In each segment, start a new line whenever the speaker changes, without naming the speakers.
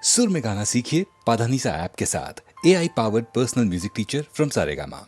सुर में गाना सीखिए पाधानीसा ऐप के साथ। AI powered personal music teacher from Saregama.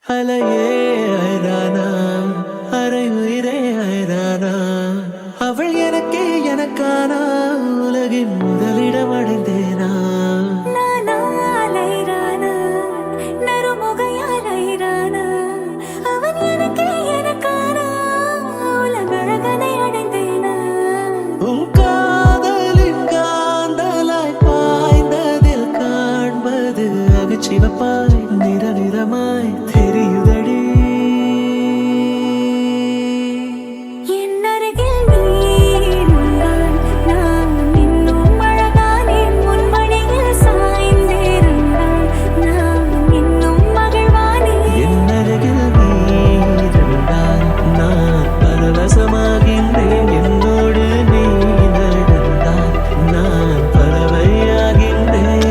அலையே அழகானா அரை உயிரே அழகானா அவள் எனக்கே எனக்கானா உலகின் முதலிடம் அடைந்தேனா
அவன் எனக்கே எனக்கானா உலகழகனை அடைந்தேனா
உன் காதலின் காந்தலாய் பாய்ந்ததில் காண்பது அகச்சிவப்பாய் நிற நிறமாய் தெரியுதடி
என்னருகில் நீ இருந்தால் நான் இன்னும் அழகானேன் முன்மணியில் சாய்ந்திருந்தால் நான் இன்னும் மகிழ்வானேன்
என்னருகில் நீ இருந்தால் நான் பரவசமாகின்றேன் என்னோடு நீ நடந்தால் நான் பறவையாகின்றேன்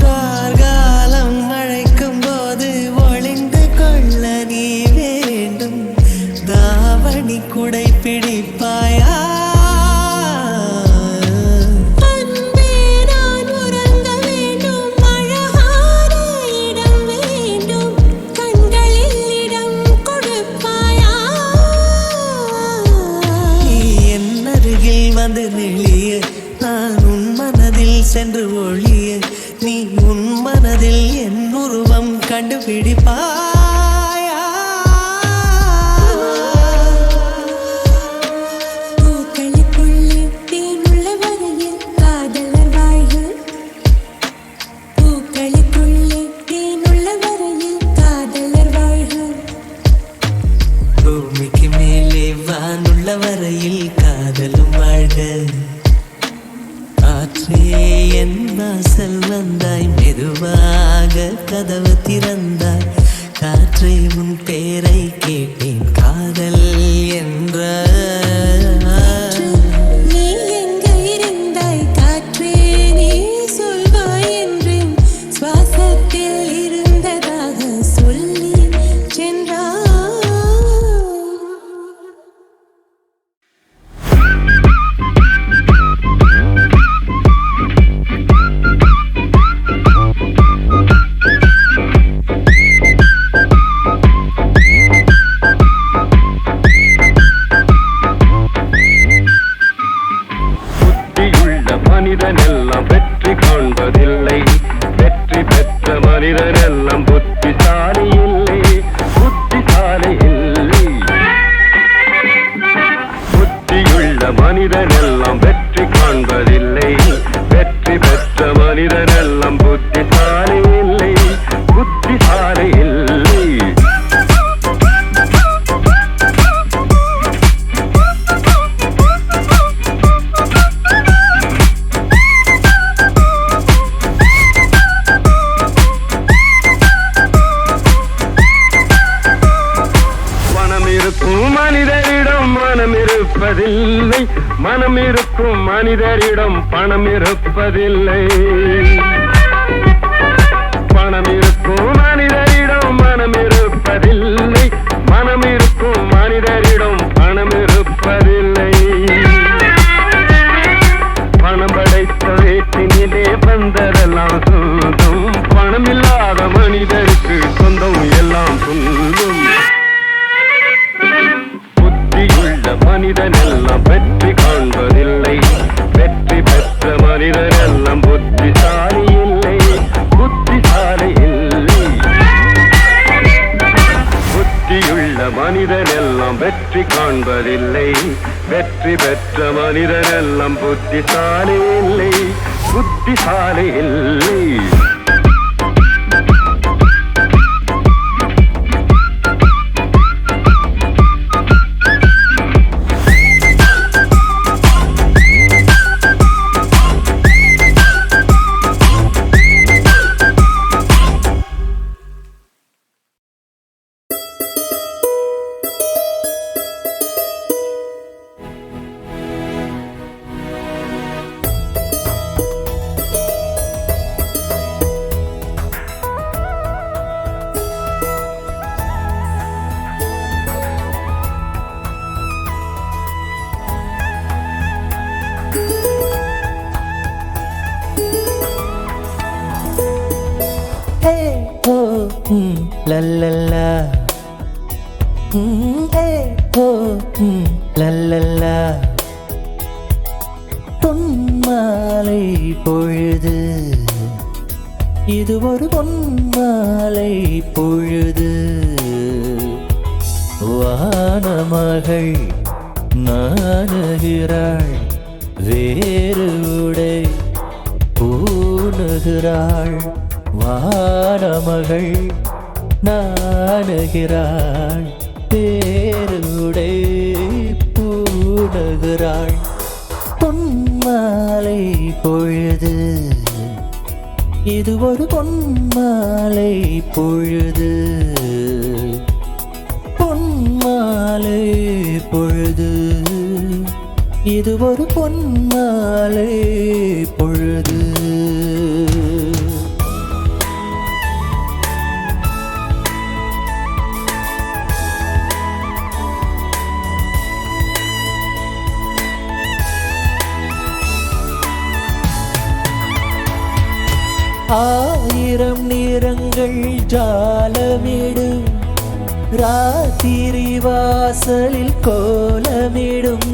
கார்காலம் அழைக்கும் போது ஒளிந்து கொள்ள நீ வேண்டும் தாவணி குடை பிடிப்பாயா
அன்பே நான் உறங்க வேண்டும் அழகான இடம் வேண்டும் கண்களில் இடம் கொடுப்பாயா
நீ என் அருகில் வந்து நெளிய நான் உன் மனதில் சென்று ஒளிய நீ உன் மனதில் என் உருவம் கண்டுபிடிப்பாயா
பூக்களுக்குள்ளே தேனுள்ள வரையில் காதலர் வாழ்வு பூக்களுக்குள்ளே தேனுள்ள வரையில் காதலர் வாழ்வு
பூமிக்கு மேலே வானுள்ள வரையில் காதலும் வாழ்க ஆற்றே என் வாசல் வந்தாய் மெதுவாக கதவு திறந்தாய் காற்றே உன் பேரை கேட்டேன் காதல் என்ற
நீ எங்கே இருந்தாய் காற்றே நீ சொல்வாய் என்றேன் சுவாசத்தில் இருந்ததாக சொல்லி சென்றாய்
மனிதனெல்லாம் வெற்றி காண்பதில்லை வெற்றி பெற்ற மனிதனெல்லாம் புத்திசாலி இல்லை புத்திசாலி இல்லை புத்தியுள்ள மனிதனெல்லாம் வெற்றி காண்பதில்லை வெற்றி பெற்ற மனிதனெல்லாம் புத்திசாலி இல்லை புத்திசாலி இல்லை மனிதரிடம் மனம் இருப்பதில்லை மனம் இருக்கும் மனிதரிடம் பணம் இருப்பதில்லை பணம் இருக்கும் மனிதரிடம் மனம் இருப்பதில்லை மனம் இருக்கும் மனிதரிடம் பணம் இருப்பதில்லை பணம் படைத்த வீட்டினிலே வந்ததெல்லாம் சொந்தம் பணம் இல்லாத மனிதருக்கு சொந்தம் எல்லாம் சொந்தம் மனிதனெல்லாம் வெற்றி காண்பதில்லை வெற்றி பெற்ற மனிதனெல்லாம் புத்திசாலி இல்லை புத்திசாலி இல்லை புத்தியுள்ள மனிதனெல்லாம் வெற்றி காண்பதில்லை வெற்றி பெற்ற மனிதனெல்லாம் புத்திசாலி இல்லை புத்திசாலி இல்லை
la la la la la la பொன்மாலை பொழுது இது ஒரு பொன்மாலை பொழுது வானமகள் நாணுகிறாள் வேறு உடை பூணுகிறாள் வானமகள் நாணுகிறாள் வேறு உடை பூணுகிறாள் பொன்மாலை பொழுது இது ஒரு பொன்மாலை பொழுது பொன்மாலை பொழுது இது ஒரு பொன்மாலை பொழுது ஆயிரம் நிறங்கள் ஜாலமிடும் ராத்திரி வாசலில் கோலமிடும்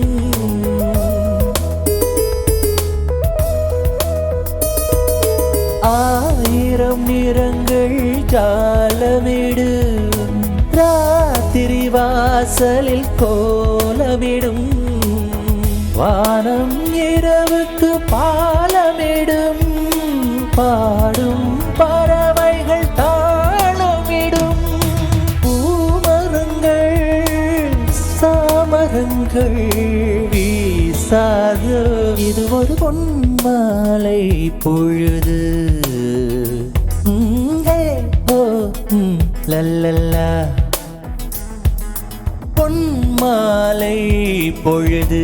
ஆயிரம் நிறங்கள் ஜாலமிடும் ராத்திரி வாசலில் கோலமிடும் வானம் இரவுக்கு பாலமிடும் பாடும் பறவைகள் தாளமிடும் பூமரங்கள் சாமரங்கள் வீசாது இது ஒரு பொன்மாலை பொழுது லல்லல்லா பொன்மாலை பொழுது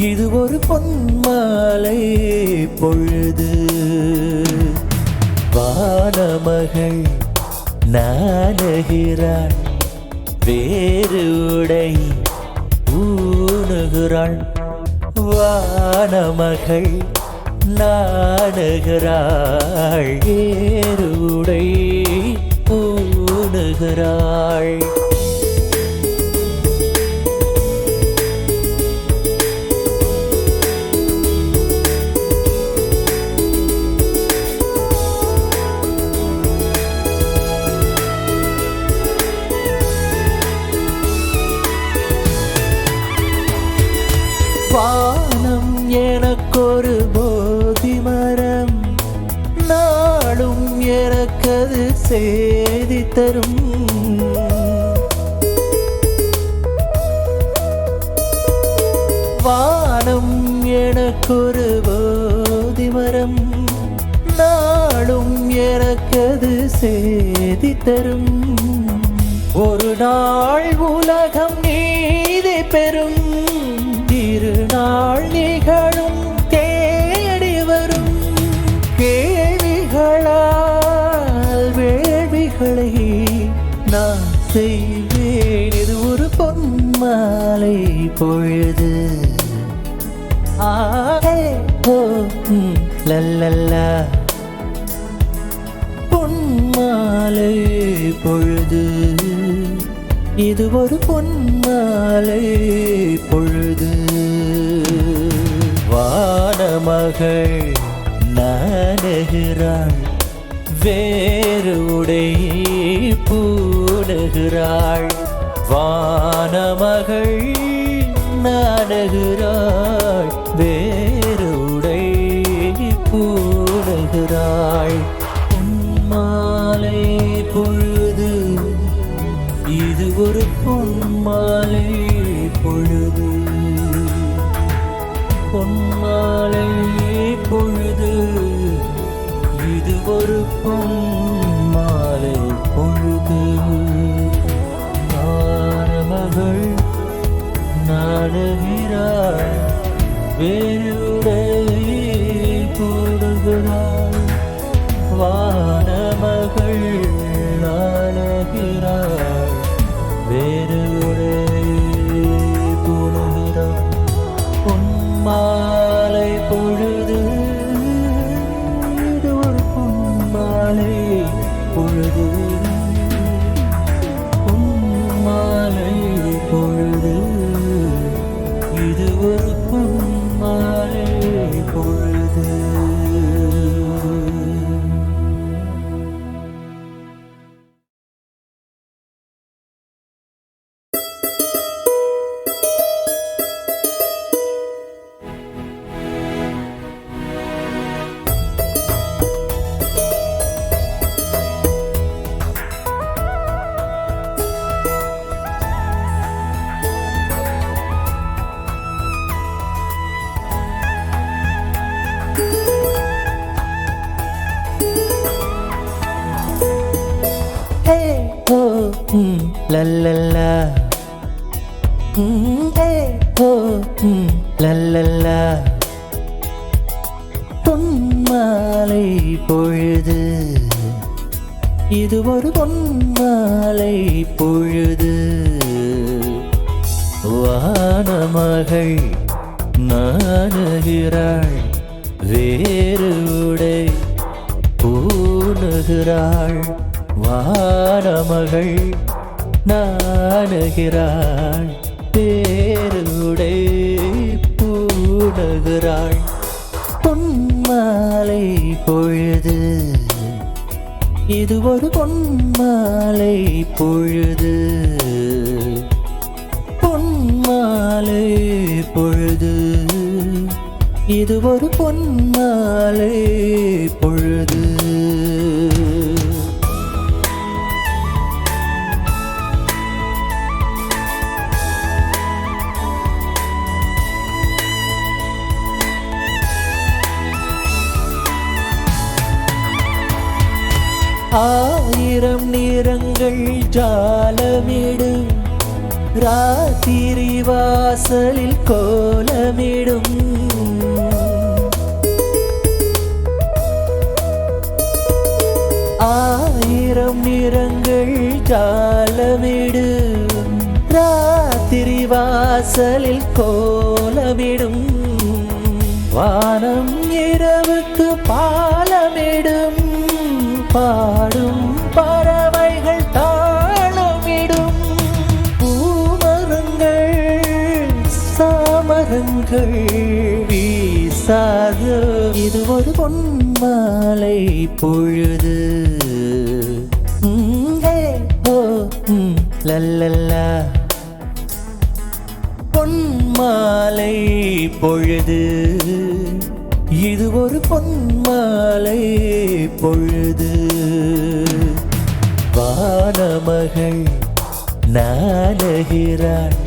இது ஒரு பொன்மாலை பொழுது வானமகள் நாணுகிறாள் வேறு உடை ஊனுகிறாள் வானமகள் நாணுகிறாள் வேறு உடை ஊனுகிறாள் வானம் எனக்கொரு போதி மரம் நாளும் எனக்கது செய்தி தரும் வானம் எனக்கொரு போதி மரம் நாளும் எனக்கது செய்தி தரும் ஒரு நாள் உலகம் நீதி பெறும் திருநாள் நிகழும் தேடி வரும் கேள்விகளால் வேள்விகளை நான் செய்வேன் இது ஒரு பொன்மாலை பொழுது லல்லல்லா பொன்மாலை பொழுது இது ஒரு பொன்மாலை பொழுது வானமகள் நாணுகிறாள் வேறு உடை பூணுகிறாள் வானமகள் நாணுகிறாள் வேறு உடை பூணுகிறாள் பொன்மாலை பொழுது இது ஒரு பொன்மாலை பொழுது பொன்மாலை பொழுது இது ஒரு பொன்மாலை பொழுது வானமகள் நாடுகிறாள் வேறுடை போடுகிறாள் வானமகள் நாடுகிறாள் வேறு போடுகிறாள் பொன்மாலை பொழுது இது ஒரு பொன்மாலை பொழுது பொன்மாலை பொழுது இது ஒரு பொன்மாலை பொழுது லல்லல்லா லல்லல்லா பொன்மாலை பொழுது இது ஒரு பொன்மாலை பொழுது வானமகள் நாணுகிறாள் வேறு உடை பூணுகிறாள் வானமகள் நாணுகிறாள் வேறு உடை பூணுகிறாள் பொன்மாலை பொழுது இது ஒரு பொன்மாலை பொழுது பொன்மாலை பொழுது இது ஒரு பொன்மாலை பொழுது ஆயிரம் நிறங்கள் ஜாலமிடும் ராத்திரி வாசலில் கோலமிடும் ஆயிரம் நிறங்கள் ஜாலமிடும் ராத்திரி வாசலில் கோலமிடும் வானம் இரவுக்கு பாலமிடும் பாடும் பறவைகள் தாளமிடும் பூமரங்கள் சாமரங்கள் வீசாது இது ஒரு பொன்மாலை பொழுது லல்லல்லா பொன்மாலை பொழுது இது ஒரு பொன்மாலை பொழுது வானமகள் நாணுகிறாள்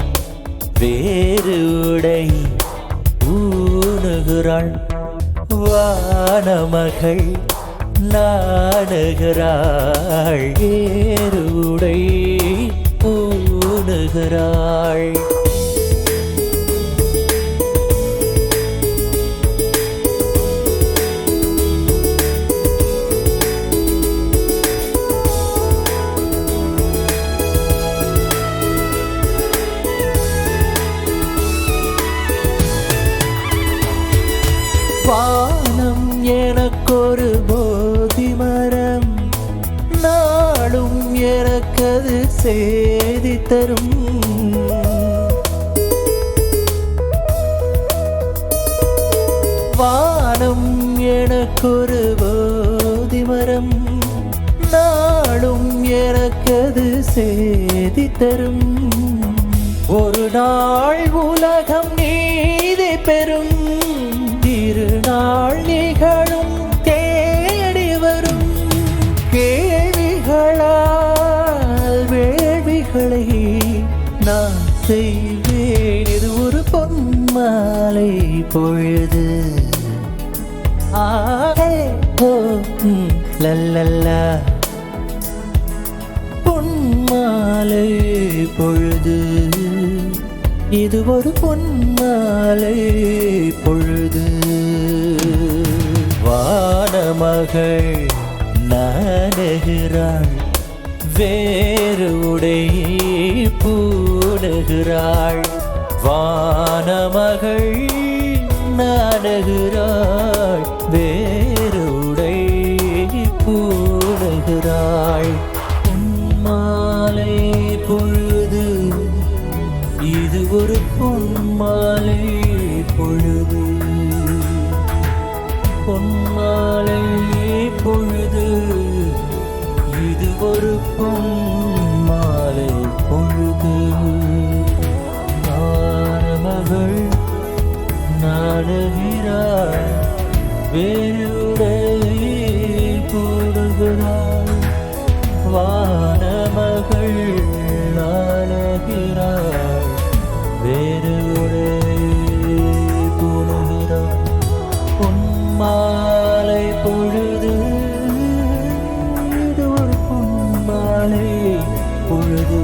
வேறு உடை ஊனுகிறாள் வானமகள் நாணுகிறாள் வேறு உடை ஊனுகிறாள் வானம் எனக்கொரு போதி மரம் நாளும் எனக்கது செய்தி தரும் வானம் எனக்கொரு போதி மரம் நாளும் எனக்கது செய்தி தரும் ஒரு நாள் உலகம் நீதி பெறும் திருநாள் நிகழும் தேடி வரும் கேள்விகளால் வேள்விகளை நான் செய்வேன் இது ஒரு பொன்மாலை பொழுது லல்லல்லா பொன்மாலை பொழுது இது ஒரு பொன்மாலை பொழுது வானமகள் நாணுகிறாள் வேறு உடை பூணுகிறாள் வானமகள் நாணுகிறாள் வேறு உடை பூணுகிறாள் பொன்மாலை பொழுது இது ஒரு பொன்மாலை பொழுது பொன்மாலை பொழுது இது ஒரு பொன்மாலை பொழுது மகள் நாடுகிறாள் வேறுடை போடுகிறாள் வானமகள் நாடுகிறாள் வேறு போடுகிறாள் பொன்மாலை பொழுது இது ஒரு பொன்மாலை பொழுது